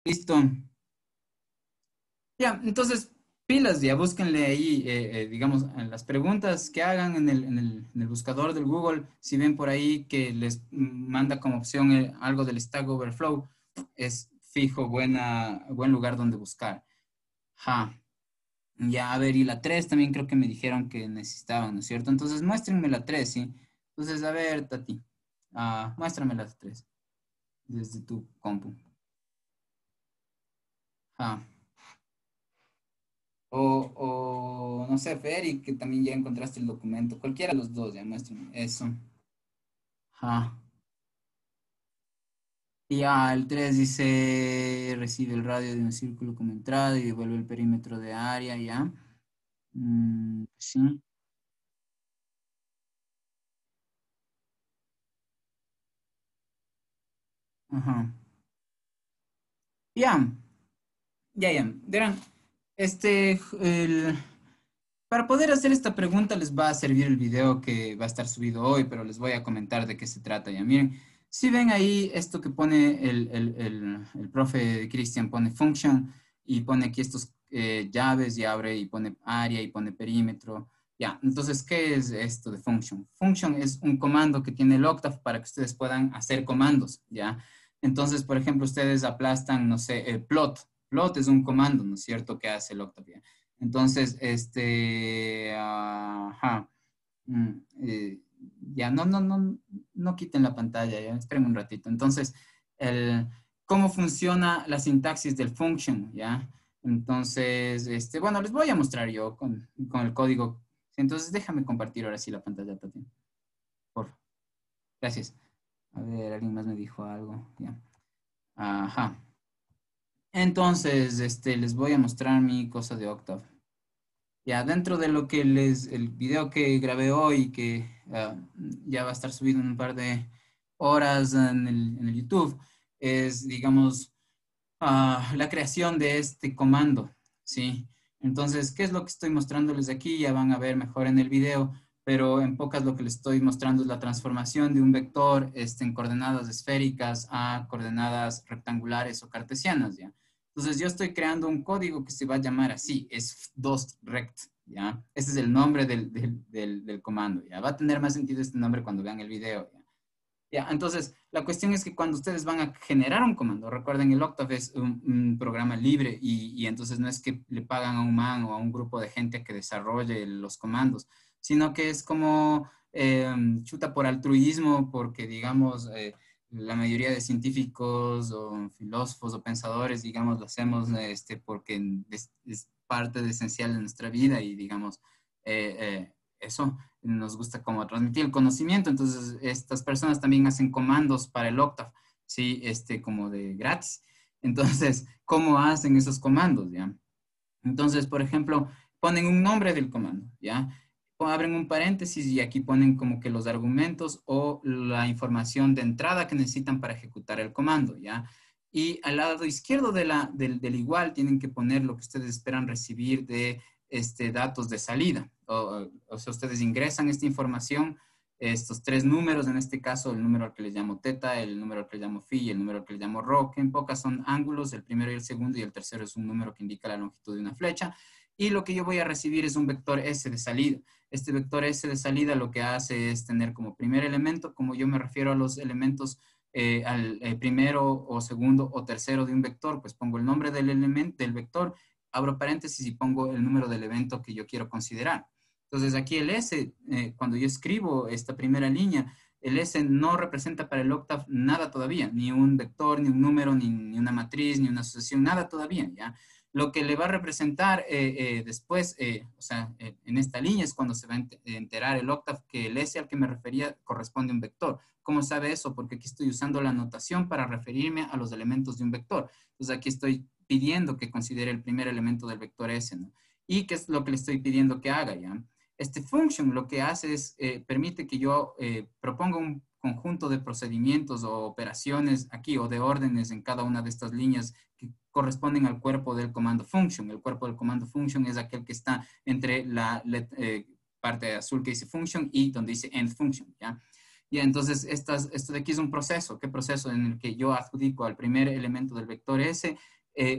Listo. Ya, entonces, pilas, ya búsquenle ahí, digamos, en las preguntas que hagan en el buscador del Google, si ven por ahí que les manda como opción algo del Stack Overflow, es fijo, buen lugar donde buscar. Ja. Ya, a ver, y la 3 también creo que me dijeron que necesitaban, ¿no es cierto? Entonces, muéstrenme la 3, ¿sí? Entonces, a ver, Tati, muéstrame la 3 desde tu compu. Ja. No sé, Feri, que también ya encontraste el documento. Cualquiera de los dos, ya muéstrame eso. Ja. Y ya, el 3 dice, recibe el radio de un círculo como entrada y devuelve el perímetro de área, ya. Sí. Ajá. Ya, ya. Verán, para poder hacer esta pregunta les va a servir el video que va a estar subido hoy, pero les voy a comentar de qué se trata ya. Miren, si ven ahí esto que pone el profe Cristian, pone function y pone aquí estos llaves y abre y pone área y pone perímetro. Ya, entonces, ¿qué es esto de function? Function es un comando que tiene el Octave para que ustedes puedan hacer comandos, ¿ya? Entonces, por ejemplo, ustedes aplastan, no sé, el plot. Plot es un comando, ¿no es cierto?, que hace el Octave, ¿ya? Entonces, ajá, mm, eh, ya, no quiten la pantalla, ya, esperen un ratito. Entonces, el, ¿cómo funciona la sintaxis del function, ya? Entonces, bueno, les voy a mostrar yo con el código. Entonces, déjame compartir ahora sí la pantalla, Tatiana, por favor. Gracias. A ver, alguien más me dijo algo, ya. Ajá. Entonces, les voy a mostrar mi cosa de Octave. Ya, dentro de lo que el video que grabé hoy, que ya va a estar subido en un par de horas en el YouTube, es, digamos, la creación de este comando, ¿sí? Entonces, ¿qué es lo que estoy mostrándoles aquí? Ya van a ver mejor en el video, pero en pocas lo que les estoy mostrando es la transformación de un vector en coordenadas esféricas a coordenadas rectangulares o cartesianas, ¿ya? Entonces, yo estoy creando un código que se va a llamar así, es dostrect, ¿ya? Ese es el nombre del comando, ¿ya? Va a tener más sentido este nombre cuando vean el video, ¿ya? Ya, entonces, la cuestión es que cuando ustedes van a generar un comando, recuerden, el Octave es un programa libre y entonces no es que le pagan a un man o a un grupo de gente que desarrolle los comandos, sino que es como chuta por altruismo, porque digamos, la mayoría de científicos o filósofos o pensadores, digamos, lo hacemos porque es parte de esencial de nuestra vida y digamos, eso nos gusta como transmitir el conocimiento, entonces estas personas también hacen comandos para el Octave, ¿sí? Como de gratis. Entonces, ¿cómo hacen esos comandos, ya? Entonces, por ejemplo, ponen un nombre del comando, ¿ya? O abren un paréntesis y aquí ponen como que los argumentos o la información de entrada que necesitan para ejecutar el comando, ¿ya? Y al lado izquierdo del igual tienen que poner lo que ustedes esperan recibir de datos de salida. O sea, ustedes ingresan esta información, estos tres números, en este caso el número al que les llamo teta, el número al que les llamo phi y el número al que les llamo rho, que en pocas son ángulos, el primero y el segundo, y el tercero es un número que indica la longitud de una flecha. Y lo que yo voy a recibir es un vector S de salida. Este vector S de salida lo que hace es tener como primer elemento, como yo me refiero a los elementos al primero o segundo o tercero de un vector, pues pongo el nombre del elemento, del vector, abro paréntesis y pongo el número del evento que yo quiero considerar. Entonces aquí el S, cuando yo escribo esta primera línea, el S no representa para el Octave nada todavía, ni un vector, ni un número, ni una matriz, ni una asociación, nada todavía, ¿ya? Lo que le va a representar después, o sea, en esta línea es cuando se va a enterar el Octave que el S al que me refería corresponde a un vector. ¿Cómo sabe eso? Porque aquí estoy usando la notación para referirme a los elementos de un vector. Entonces aquí estoy pidiendo que considere el primer elemento del vector S, ¿no? ¿Y qué es lo que le estoy pidiendo que haga, ya? Este function lo que hace es, permite que yo proponga un conjunto de procedimientos o operaciones aquí o de órdenes en cada una de estas líneas que corresponden al cuerpo del comando function. El cuerpo del comando function es aquel que está entre la parte azul que dice function y donde dice end function, ¿ya? Y entonces esto de aquí es un proceso. ¿Qué proceso? En el que yo adjudico al primer elemento del vector S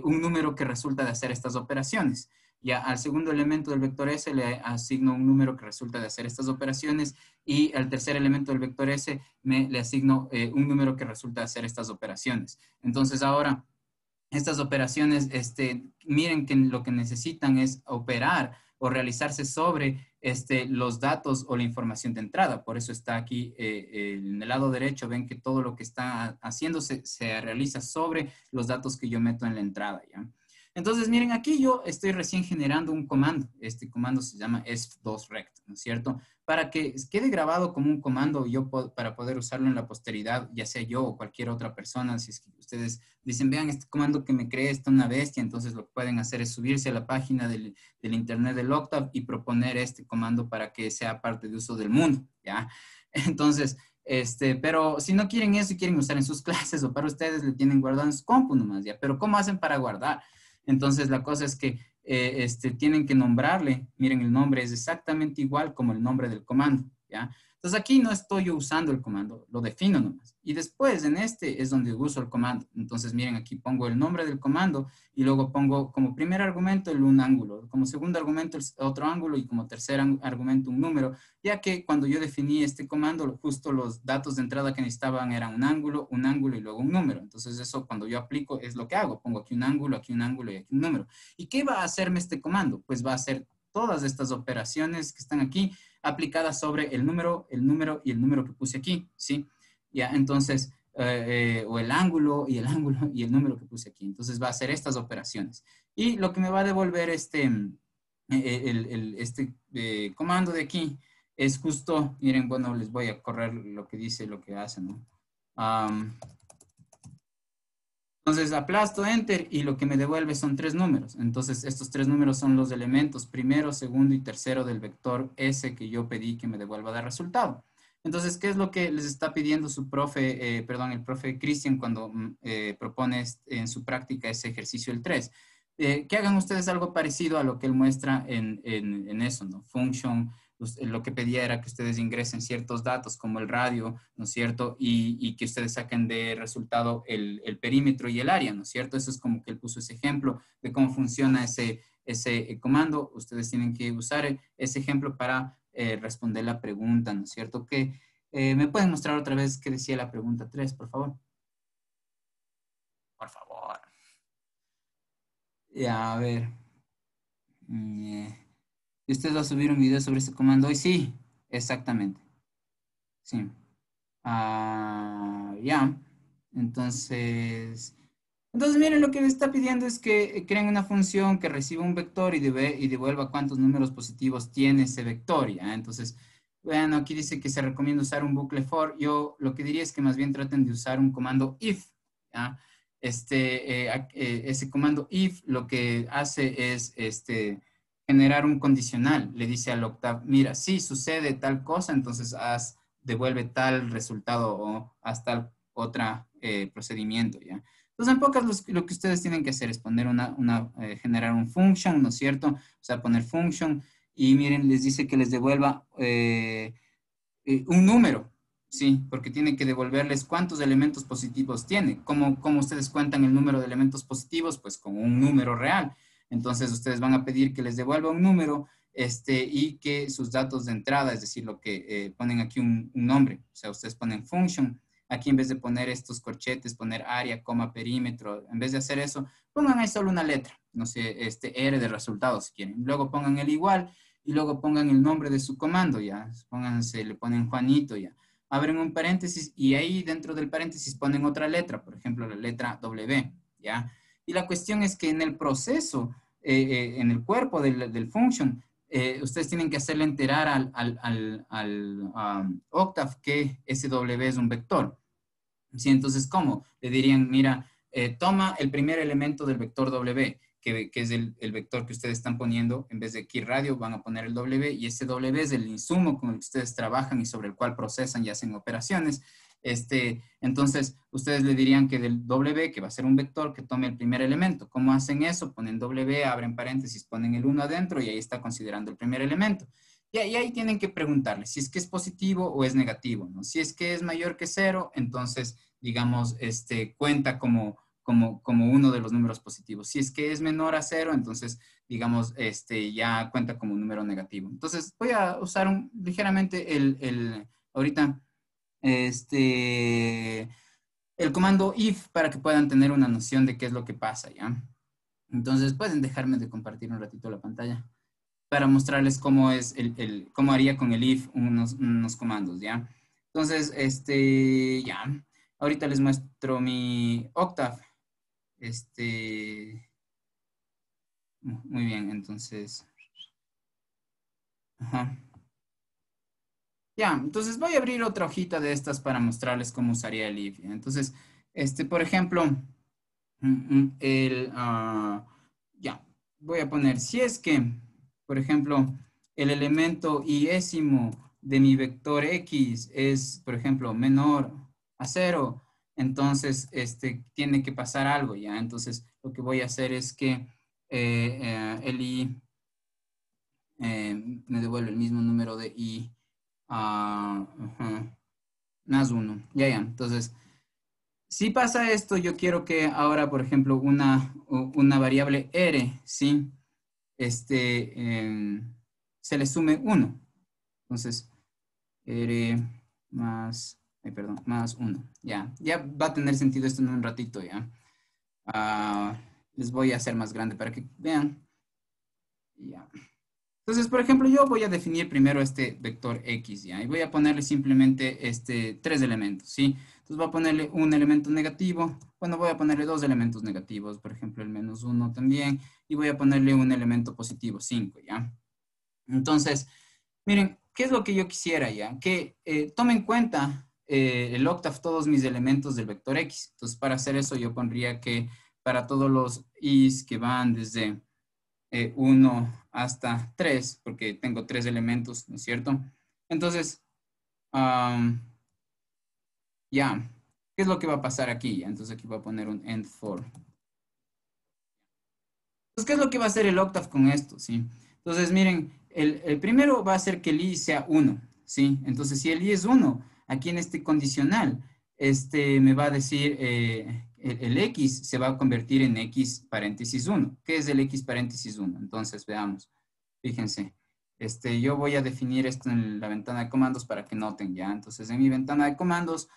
un número que resulta de hacer estas operaciones. Ya al segundo elemento del vector S le asigno un número que resulta de hacer estas operaciones y al tercer elemento del vector S le asigno un número que resulta de hacer estas operaciones. Entonces ahora, estas operaciones, miren que lo que necesitan es operar o realizarse sobre los datos o la información de entrada. Por eso está aquí en el lado derecho, ven que todo lo que está haciéndose se realiza sobre los datos que yo meto en la entrada, ¿ya? Entonces, miren, aquí yo estoy recién generando un comando. Este comando se llama esc2rect, ¿no es cierto? Para que quede grabado como un comando para poder usarlo en la posteridad, ya sea yo o cualquier otra persona, si es que ustedes dicen, vean, este comando que me creé está una bestia, entonces lo que pueden hacer es subirse a la página del internet del Octave y proponer este comando para que sea parte de uso del mundo, ¿ya? Entonces, pero si no quieren eso y quieren usar en sus clases o para ustedes, le tienen guardado en su compu nomás, ¿ya? Pero ¿cómo hacen para guardar? Entonces, la cosa es que tienen que nombrarle. Miren, el nombre es exactamente igual como el nombre del comando, ¿ya? Entonces, aquí no estoy yo usando el comando, lo defino nomás. Y después, en este es donde uso el comando. Entonces, miren, aquí pongo el nombre del comando y luego pongo como primer argumento un ángulo, como segundo argumento otro ángulo y como tercer argumento un número, ya que cuando yo definí este comando, justo los datos de entrada que necesitaban eran un ángulo y luego un número. Entonces, eso cuando yo aplico es lo que hago. Pongo aquí un ángulo y aquí un número. ¿Y qué va a hacerme este comando? Pues va a hacer todas estas operaciones que están aquí aplicadas sobre el número y el número que puse aquí, ¿sí? Ya, entonces, o el ángulo y el número que puse aquí. Entonces va a hacer estas operaciones. Y lo que me va a devolver este comando de aquí es justo, miren, bueno, les voy a correr lo que dice, lo que hace, ¿no? Entonces aplasto Enter y lo que me devuelve son 3 números. Entonces estos 3 números son los elementos primero, segundo y tercero del vector S que yo pedí que me devuelva de resultado. Entonces, ¿qué es lo que les está pidiendo su profe, el profe Cristian cuando propone en su práctica ese ejercicio el 3? Que hagan ustedes algo parecido a lo que él muestra en eso, ¿no? Function, lo que pedía era que ustedes ingresen ciertos datos como el radio, ¿no es cierto? Y que ustedes saquen de resultado el perímetro y el área, ¿no es cierto? Eso es como que él puso ese ejemplo de cómo funciona ese comando. Ustedes tienen que usar ese ejemplo para responder la pregunta, ¿no es cierto? ¿Me pueden mostrar otra vez qué decía la pregunta 3, por favor? Por favor. Ya, a ver. ¿Y usted va a subir un video sobre este comando hoy? Sí, exactamente. Sí. Ya. Entonces, miren, lo que me está pidiendo es que creen una función que reciba un vector y devuelva cuántos números positivos tiene ese vector, ¿ya? Entonces, bueno, aquí dice que se recomienda usar un bucle for. Yo lo que diría es que más bien traten de usar un comando if, ¿ya? Ese comando if lo que hace es generar un condicional. Le dice al Octave, mira, si sucede tal cosa, entonces devuelve tal resultado o haz tal otra procedimiento, ¿ya? Entonces, en pocas, lo que ustedes tienen que hacer es poner generar un function, ¿no es cierto? O sea, poner function y miren, les dice que les devuelva un número, ¿sí? Porque tiene que devolverles cuántos elementos positivos tiene. ¿Cómo ustedes cuentan el número de elementos positivos? Pues con un número real. Entonces, ustedes van a pedir que les devuelva un número y que sus datos de entrada, es decir, lo que ponen aquí un nombre. O sea, ustedes ponen function. Aquí en vez de poner estos corchetes, poner área, coma, perímetro, en vez de hacer eso, pongan ahí solo una letra, no sé, R de resultados si quieren. Luego pongan el igual y luego pongan el nombre de su comando, ya. Pónganse, le ponen Juanito, ya. Abren un paréntesis y ahí dentro del paréntesis ponen otra letra, por ejemplo, la letra W, ya. Y la cuestión es que en el proceso, en el cuerpo del function, ustedes tienen que hacerle enterar al Octave que ese W es un vector. ¿Sí? Entonces, ¿cómo? Le dirían, mira, toma el primer elemento del vector W, que es el vector que ustedes están poniendo, en vez de aquí radio van a poner el W, y ese W es el insumo con el que ustedes trabajan y sobre el cual procesan y hacen operaciones. Entonces, ustedes le dirían que del W, que va a ser un vector, que tome el primer elemento. ¿Cómo hacen eso? Ponen W, abren paréntesis, ponen el 1 adentro y ahí está considerando el primer elemento. Y ahí tienen que preguntarle si es que es positivo o es negativo, ¿no? Si es que es mayor que 0, entonces, digamos, cuenta como como uno de los números positivos. Si es que es menor a 0, entonces, digamos, ya cuenta como un número negativo. Entonces, voy a usar ligeramente ahorita, el comando if para que puedan tener una noción de qué es lo que pasa, ¿ya? Entonces, pueden dejarme de compartir un ratito la pantalla para mostrarles cómo es cómo haría con el if unos comandos, ¿ya? Entonces, ya. Ahorita les muestro mi Octave. Muy bien, entonces. Ajá. Ya, entonces voy a abrir otra hojita de estas para mostrarles cómo usaría el if, ¿ya? Entonces, por ejemplo, ya, voy a poner, si es que, por ejemplo, el elemento iésimo de mi vector X es, por ejemplo, menor a 0, entonces tiene que pasar algo, ¿ya? Entonces, lo que voy a hacer es que el i me devuelve el mismo número de i más 1. Ya. Entonces, si pasa esto, yo quiero que ahora, por ejemplo, una variable r, ¿sí? Se le sume 1. Entonces, r más, perdón, más 1. Ya va a tener sentido esto en un ratito, ¿ya? Les voy a hacer más grande para que vean. Ya. Entonces, por ejemplo, yo voy a definir primero este vector X, ¿ya? Y voy a ponerle simplemente 3 elementos, ¿sí? Entonces voy a ponerle un elemento negativo. Bueno, voy a ponerle 2 elementos negativos, por ejemplo, el menos 1 también. Y voy a ponerle un elemento positivo, 5, ¿ya? Entonces, miren, ¿qué es lo que yo quisiera, ya? Que tome en cuenta el octave todos mis elementos del vector X. Entonces, para hacer eso, yo pondría que para todos los i's que van desde 1 hasta 3, porque tengo 3 elementos, ¿no es cierto? Entonces, ya, ¿qué es lo que va a pasar aquí? Entonces aquí voy a poner un end for. Entonces, ¿qué es lo que va a hacer el octave con esto? ¿Sí? Entonces, miren, el primero va a ser que el i sea 1, ¿sí? Entonces, si el i es 1, aquí en este condicional, me va a decir, el x se va a convertir en x paréntesis 1. ¿Qué es el x paréntesis 1? Entonces, veamos. Fíjense, yo voy a definir esto en la ventana de comandos para que noten, ¿ya? Entonces, en mi ventana de comandos,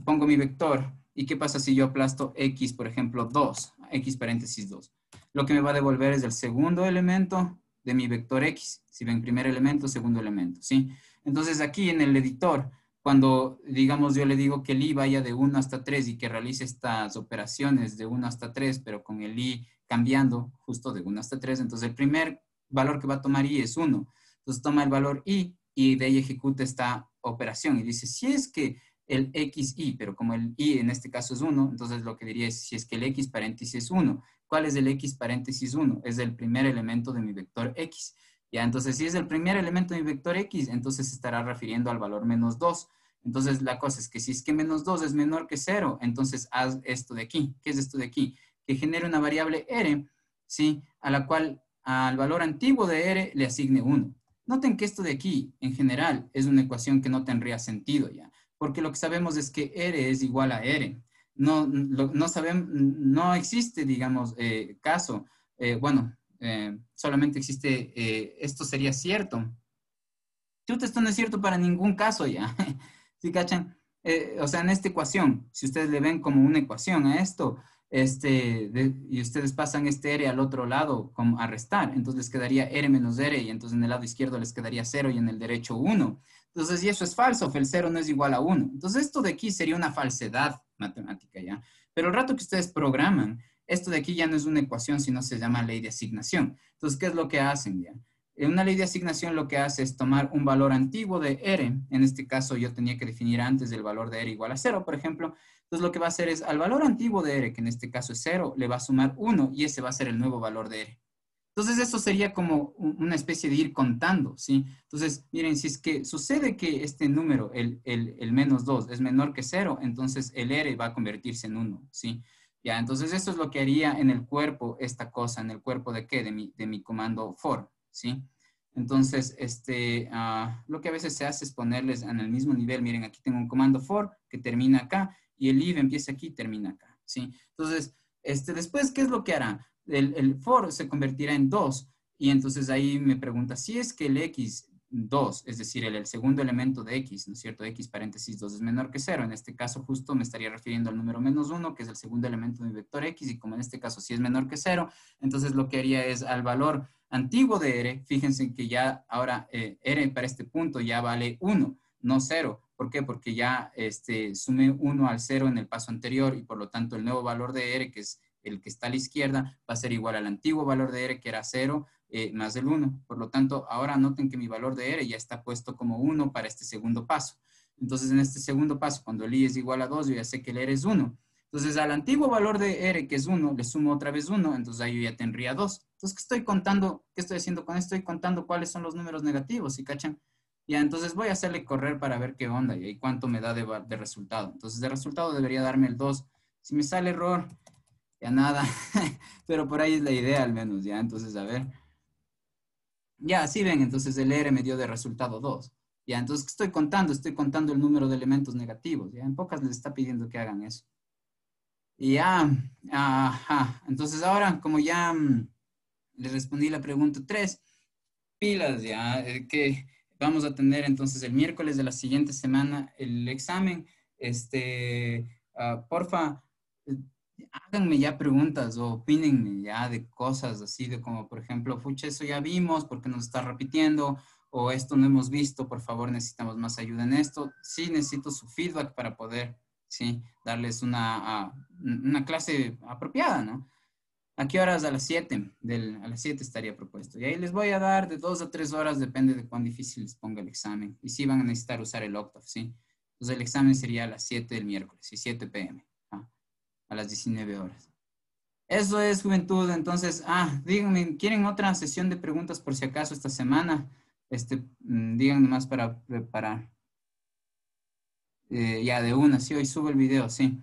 pongo mi vector. ¿Y qué pasa si yo aplasto x, por ejemplo, 2? X paréntesis 2. Lo que me va a devolver es el segundo elemento de mi vector x. Si ven, primer elemento, segundo elemento, ¿sí? Entonces, aquí en el editor, cuando, digamos, yo le digo que el i vaya de 1 hasta 3 y que realice estas operaciones de 1 hasta 3, pero con el i cambiando justo de 1 hasta 3, entonces el primer valor que va a tomar i es 1. Entonces, toma el valor i y de ahí ejecuta esta operación y dice, si es que el xi, pero como el i en este caso es 1, entonces lo que diría es si es que el x paréntesis es 1. ¿Cuál es el x paréntesis 1? Es el primer elemento de mi vector x. Ya, entonces si es el primer elemento de mi vector x, entonces se estará refiriendo al valor menos 2. Entonces la cosa es que si es que menos 2 es menor que 0, entonces haz esto de aquí. ¿Qué es esto de aquí? Que genere una variable r, ¿sí? A la cual al valor antiguo de r le asigne 1. Noten que esto de aquí, en general, es una ecuación que no tendría sentido ya, porque lo que sabemos es que R es igual a R. No sabemos, no existe, digamos, caso. Solamente existe, esto sería cierto. Esto no es cierto para ningún caso ya. ¿Sí cachan? O sea, en esta ecuación, si ustedes le ven como una ecuación a esto, y ustedes pasan este R al otro lado como a restar, entonces les quedaría R menos R, y entonces en el lado izquierdo les quedaría 0 y en el derecho 1. Entonces, y eso es falso, el 0 no es igual a 1. Entonces, esto de aquí sería una falsedad matemática, ¿ya? Pero el rato que ustedes programan, esto de aquí ya no es una ecuación, sino se llama ley de asignación. Entonces, ¿qué es lo que hacen, ya? Una ley de asignación lo que hace es tomar un valor antiguo de R. En este caso, yo tenía que definir antes el valor de R igual a 0, por ejemplo. Entonces, lo que va a hacer es al valor antiguo de R, que en este caso es 0, le va a sumar 1 y ese va a ser el nuevo valor de R. Entonces, eso sería como una especie de ir contando, ¿sí? Entonces, miren, si es que sucede que este número, el menos 2, es menor que 0, entonces el R va a convertirse en 1, ¿sí? Ya, entonces eso es lo que haría en el cuerpo esta cosa, en el cuerpo de qué, de mi comando for, ¿sí? Entonces, lo que a veces se hace es ponerles en el mismo nivel. Miren, aquí tengo un comando for que termina acá y el if empieza aquí y termina acá, ¿sí? Entonces, después, ¿qué es lo que hará? El for se convertirá en 2 y entonces ahí me pregunta si es que el x 2, es decir, el segundo elemento de x, ¿no es cierto? X paréntesis 2 es menor que 0. En este caso justo me estaría refiriendo al número menos 1, que es el segundo elemento de mi vector x, y como en este caso sí es menor que 0, entonces lo que haría es al valor antiguo de r, fíjense que ya ahora r para este punto ya vale 1, no 0. ¿Por qué? Porque ya sumé 1 al 0 en el paso anterior y por lo tanto el nuevo valor de r, que es el que está a la izquierda, va a ser igual al antiguo valor de r, que era 0, más el 1. Por lo tanto, ahora noten que mi valor de r ya está puesto como 1 para este segundo paso. Entonces, en este segundo paso, cuando el i es igual a 2, yo ya sé que el r es 1. Entonces, al antiguo valor de r, que es 1, le sumo otra vez 1, entonces ahí yo ya tendría 2. Entonces, ¿qué estoy contando? ¿Qué estoy haciendo con esto? Estoy contando cuáles son los números negativos, ¿sí cachan? Ya, entonces voy a hacerle correr para ver qué onda y ahí cuánto me da de resultado. Entonces, de resultado debería darme el 2. Si me sale error, ya nada. Pero por ahí es la idea al menos, ya. Entonces, a ver. Ya, sí ven, entonces el R me dio de resultado 2. Ya, entonces, ¿qué estoy contando? Estoy contando el número de elementos negativos. Ya, en pocas les está pidiendo que hagan eso. Y ya, ajá. Entonces ahora, como ya les respondí la pregunta 3, pilas, ya, que vamos a tener entonces el miércoles de la siguiente semana el examen. Porfa, eh, háganme ya preguntas o opínenme ya de cosas así de como, por ejemplo, fucha, eso ya vimos, ¿por qué nos está repitiendo? O esto no hemos visto, por favor, necesitamos más ayuda en esto. Sí, necesito su feedback para poder, sí, darles una clase apropiada, ¿no? ¿A qué horas? A las 7. A las 7 estaría propuesto. Y ahí les voy a dar de 2 a 3 horas, depende de cuán difícil les ponga el examen. Y sí van a necesitar usar el Octave, ¿sí? Entonces el examen sería a las 7 del miércoles, y 7 p.m., a las 19 horas. Eso es, juventud. Entonces, díganme, ¿quieren otra sesión de preguntas por si acaso esta semana? Díganme más para preparar. Ya, de una, sí, hoy subo el video, sí.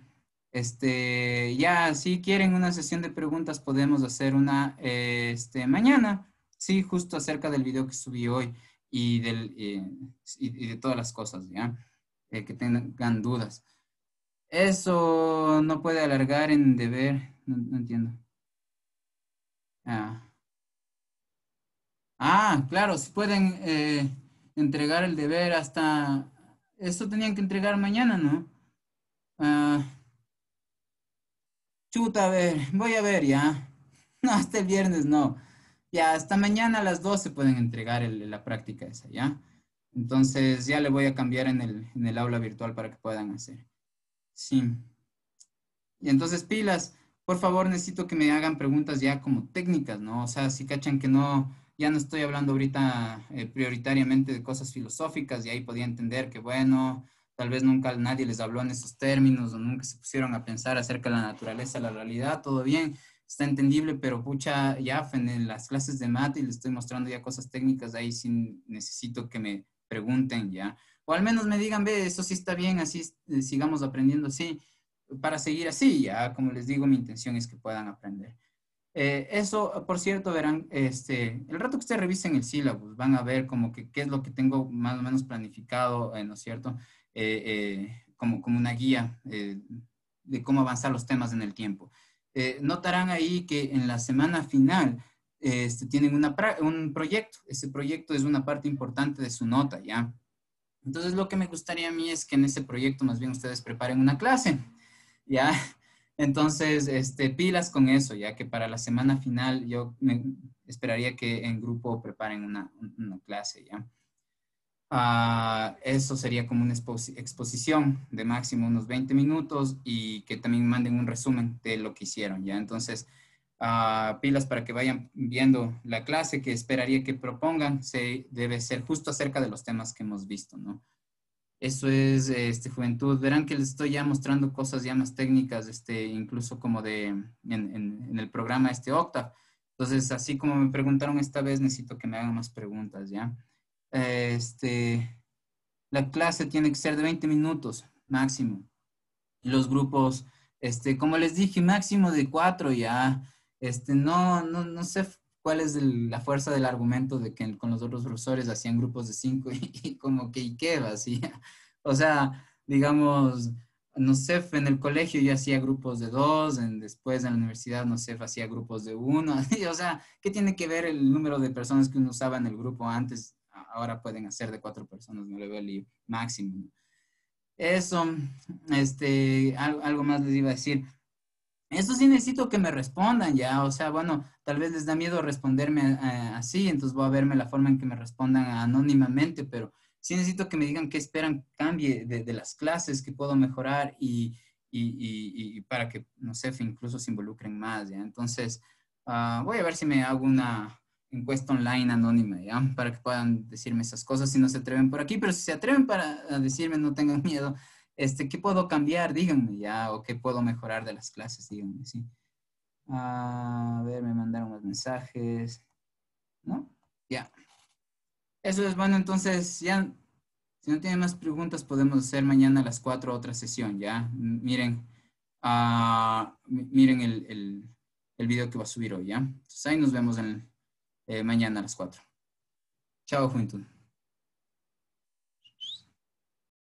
Ya, si quieren una sesión de preguntas, podemos hacer una, mañana, sí, justo acerca del video que subí hoy y de todas las cosas, ¿ya? Que tengan dudas. Eso no puede alargar en deber, no entiendo. Ah. Claro, si pueden entregar el deber hasta, esto tenían que entregar mañana, ¿no? Ah, Chuta, a ver, voy a ver ya. No, hasta el viernes no. Ya, hasta mañana a las 12 pueden entregar la práctica esa, ¿ya? Entonces ya le voy a cambiar en el aula virtual para que puedan hacer. Sí. Y entonces, pilas, por favor, necesito que me hagan preguntas ya como técnicas, ¿no? O sea, si cachan que no, ya no estoy hablando ahorita prioritariamente de cosas filosóficas y ahí podía entender que, bueno, tal vez nunca nadie les habló en esos términos o nunca se pusieron a pensar acerca de la naturaleza, la realidad, todo bien, está entendible, pero pucha, ya en las clases de mate y les estoy mostrando ya cosas técnicas, ahí sí necesito que me pregunten ya. O al menos me digan, ve, eso sí está bien, así sigamos aprendiendo así para seguir así, ya como les digo, mi intención es que puedan aprender. Eso, por cierto, verán, el rato que ustedes revisen el sílabus, van a ver como que qué es lo que tengo más o menos planificado, ¿no es cierto? Como una guía de cómo avanzar los temas en el tiempo. Notarán ahí que en la semana final tienen un proyecto. Ese proyecto es una parte importante de su nota, ¿ya? Entonces, lo que me gustaría a mí es que en ese proyecto más bien ustedes preparen una clase. ¿Ya? Entonces, pilas con eso, ya que para la semana final yo esperaría que en grupo preparen una clase, ¿ya? Eso sería como una exposición de máximo unos 20 minutos y que también manden un resumen de lo que hicieron, ¿ya? Entonces, pilas para que vayan viendo la clase que esperaría que propongan, debe ser justo acerca de los temas que hemos visto, ¿no? Eso es, juventud. Verán que les estoy ya mostrando cosas ya más técnicas, incluso como en el programa Octave. Entonces, así como me preguntaron esta vez, necesito que me hagan más preguntas, ¿ya? La clase tiene que ser de 20 minutos máximo. Los grupos, como les dije, máximo de 4 ya. No sé cuál es la fuerza del argumento de que con los otros profesores hacían grupos de 5 y como que, ¿y qué va? Así. O sea, digamos, no sé, en el colegio yo hacía grupos de dos, después en la universidad, no sé, hacía grupos de uno. O sea, ¿qué tiene que ver el número de personas que uno usaba en el grupo antes? Ahora pueden hacer de 4 personas, no le veo el lío máximo, ¿no? Eso, algo más les iba a decir. Eso sí necesito que me respondan ya, o sea, bueno, tal vez les da miedo responderme así, entonces voy a verme la forma en que me respondan anónimamente, pero sí necesito que me digan qué esperan cambie de las clases, que puedo mejorar y para que, no sé, incluso se involucren más, ¿ya? Entonces, voy a ver si me hago una encuesta online anónima, ¿ya? Para que puedan decirme esas cosas si no se atreven por aquí, pero si se atreven para decirme, no tengan miedo. ¿Qué puedo cambiar? Díganme ya, o qué puedo mejorar de las clases, díganme, sí. A ver, me mandaron los mensajes, ¿no? Ya. Eso es bueno, entonces ya, si no tienen más preguntas, podemos hacer mañana a las 4 otra sesión, ¿ya? Miren, miren el video que va a subir hoy, ¿ya? Entonces ahí nos vemos mañana a las 4. Chao, Juventud.